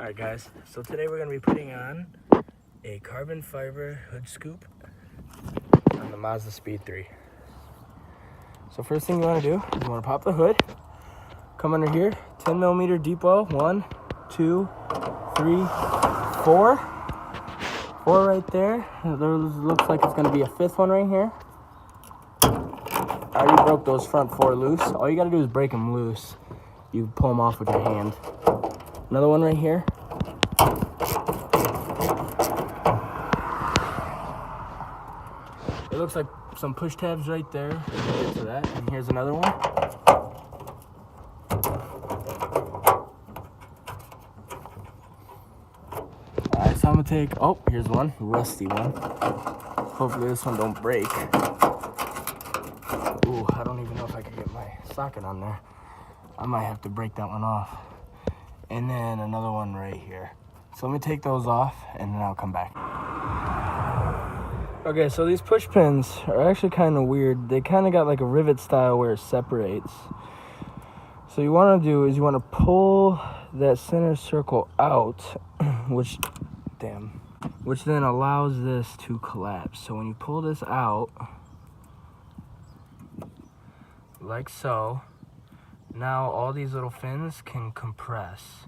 Alright guys, so today we're going to be putting on a carbon fiber hood scoop on the Mazdaspeed3. So first thing you want to do is you want to pop the hood, come under here, 10mm deep well, 1, 2, 3, 4. 4 right there. There looks like it's going to be a 5th one right here. I already broke those front 4 loose. All you got to do is break them loose. You pull them off with your hand. Another one right here. It looks like some push tabs right there. We'll get to that. And here's another one. Alright, so I'm gonna take, oh, here's one, rusty one. Hopefully this one don't break. Ooh, I don't even know if I can get my socket on there. I might have to break that one off. And then another one right here. So let me take those off and then I'll come back. Okay, so these push pins are actually kind of weird. They kind of got like a rivet style where it separates. So you want to do is you want to pull that center circle out, which then allows this to collapse. So when you pull this out, like so, now all these little fins can compress.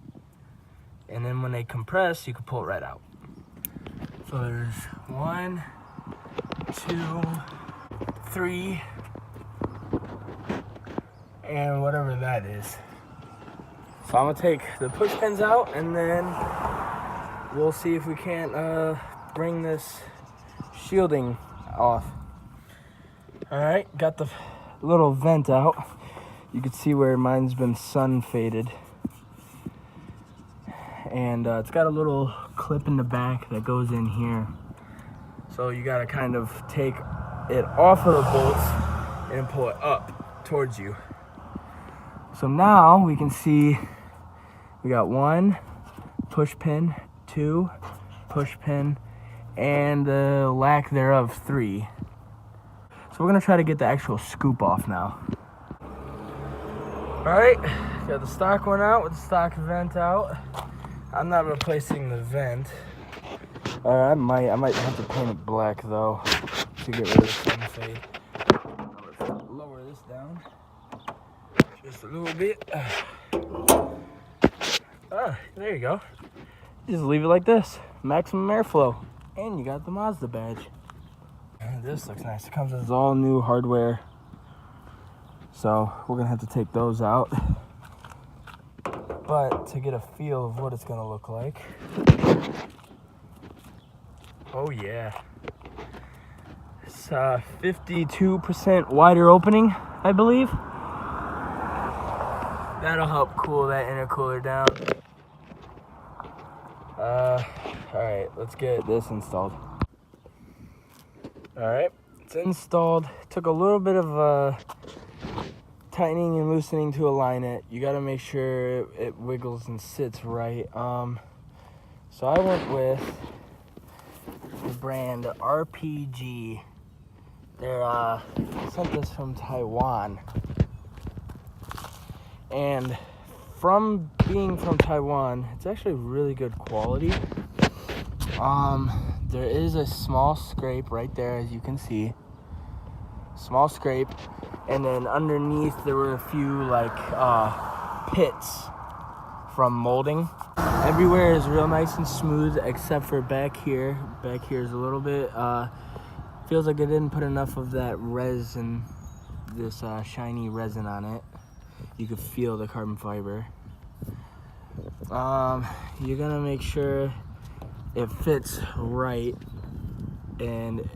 And then when they compress, you can pull it right out. So there's 1, 2, 3, and whatever that is. So I'm gonna take the push pins out and then we'll see if we can't bring this shielding off. All right, got the little vent out. You can see where mine's been sun faded. And it's got a little clip in the back that goes in here. So you gotta kind of take it off of the bolts and pull it up towards you. So now we can see we got 1 push pin, 2 push pin, and the lack thereof 3. So we're gonna try to get the actual scoop off now. All right, got the stock one out with the stock vent out. I'm not replacing the vent. I might have to paint it black though to get rid of the sun fade. Let's lower this down just a little bit. There you go. Just leave it like this. Maximum airflow, and you got the Mazda badge. And this looks nice. It comes with all new hardware. So we're gonna have to take those out. But to get a feel of what it's gonna look like. Oh yeah. It's 52% wider opening, I believe. That'll help cool that intercooler down. Alright, let's get this installed. Alright, it's installed. Took a little bit of tightening and loosening to align it. You got to make sure it wiggles and sits right. So I went with the brand RPG. They're sent this from Taiwan, and from being from Taiwan, it's actually really good quality. There is a small scrape right there, as you can see. Small scrape. And then underneath there were a few like pits from molding. Everywhere is real nice and smooth except for back here. Back here is a little bit, feels like I didn't put enough of that resin, this shiny resin on it. You could feel the carbon fiber. You're gonna make sure it fits right, and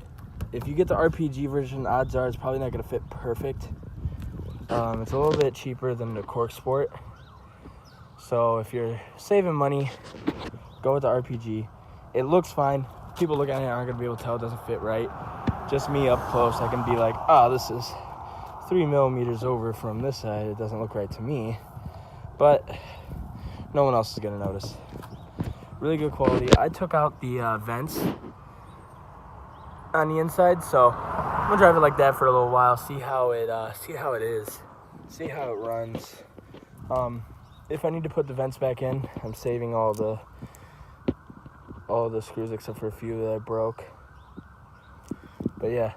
if you get the RPG version, odds are it's probably not going to fit perfect. It's a little bit cheaper than the Cork Sport. So if you're saving money, go with the RPG. It looks fine. People looking at it aren't going to be able to tell it doesn't fit right. Just me up close, I can be like, oh, this is 3mm over from this side. It doesn't look right to me. But no one else is going to notice. Really good quality. I took out the vents on the inside, so I'm gonna drive it like that for a little while, see how it is, see how it runs. if I need to put the vents back in, I'm saving all the screws except for a few that I broke. But yeah,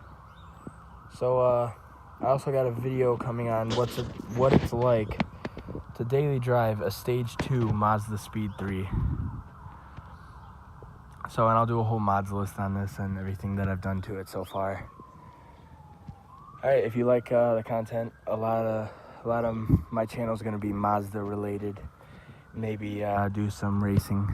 so I also got a video coming on what it's like to daily drive a Stage 2 Mazdaspeed3. So, and I'll do a whole mods list on this and everything that I've done to it so far. All right, if you like the content, a lot of my channel is going to be Mazda related. Maybe do some racing.